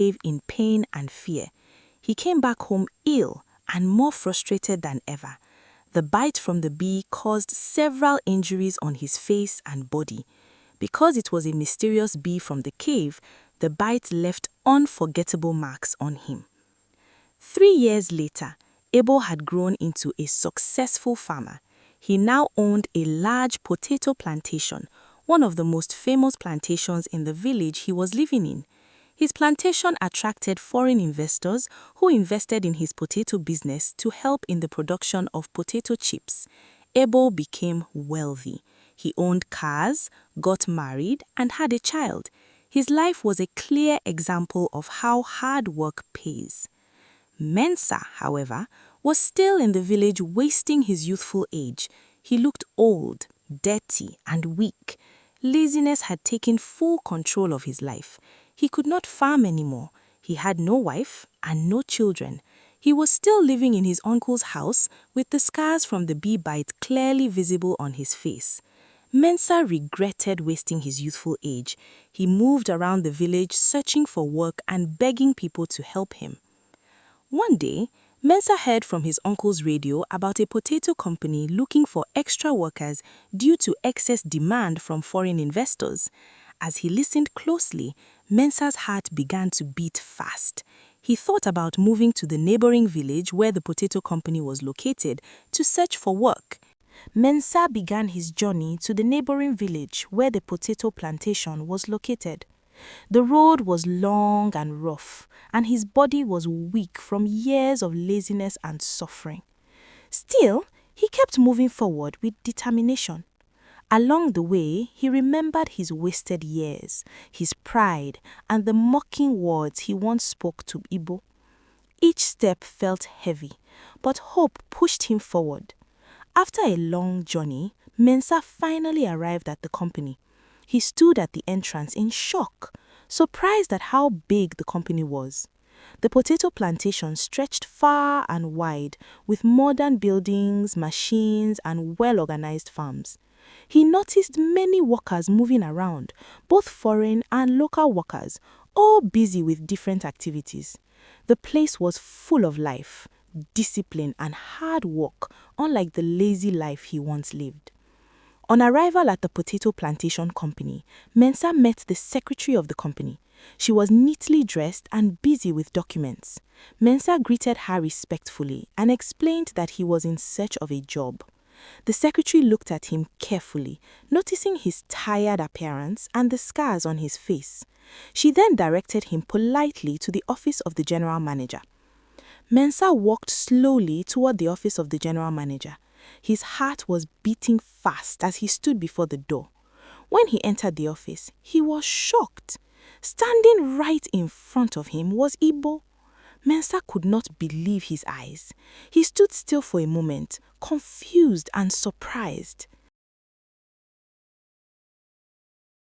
in pain and fear. He came back home ill and more frustrated than ever. The bite from the bee caused several injuries on his face and body. Because it was a mysterious bee from the cave, the bite left unforgettable marks on him. 3 years later, Abel had grown into a successful farmer. He now owned a large potato plantation, one of the most famous plantations in the village he was living in. His plantation attracted foreign investors who invested in his potato business to help in the production of potato chips. Abel became wealthy. He owned cars, got married, and had a child. His life was a clear example of how hard work pays. Mensa, however, was still in the village wasting his youthful age. He looked old, dirty, and weak. Laziness had taken full control of his life. He could not farm anymore. He had no wife and no children. He was still living in his uncle's house with the scars from the bee bite clearly visible on his face. Mensa regretted wasting his youthful age. He moved around the village searching for work and begging people to help him. One day, Mensa heard from his uncle's radio about a potato company looking for extra workers due to excess demand from foreign investors. As he listened closely, Mensa's heart began to beat fast. He thought about moving to the neighbouring village where the potato company was located to search for work. Mensa began his journey to the neighbouring village where the potato plantation was located. The road was long and rough, and his body was weak from years of laziness and suffering. Still, he kept moving forward with determination. Along the way, he remembered his wasted years, his pride, and the mocking words he once spoke to Igbo. Each step felt heavy, but hope pushed him forward. After a long journey, Mensa finally arrived at the company. He stood at the entrance in shock, surprised at how big the company was. The potato plantation stretched far and wide, with modern buildings, machines, and well-organized farms. He noticed many workers moving around, both foreign and local workers, all busy with different activities. The place was full of life, discipline, and hard work, unlike the lazy life he once lived. On arrival at the potato plantation company, Mensa met the secretary of the company. She was neatly dressed and busy with documents. Mensa greeted her respectfully and explained that he was in search of a job. The secretary looked at him carefully, noticing his tired appearance and the scars on his face. She then directed him politely to the office of the general manager. Mensa walked slowly toward the office of the general manager. His heart was beating fast as he stood before the door. When he entered the office, he was shocked. Standing right in front of him was Igbo. Mensa could not believe his eyes. He stood still for a moment, confused and surprised.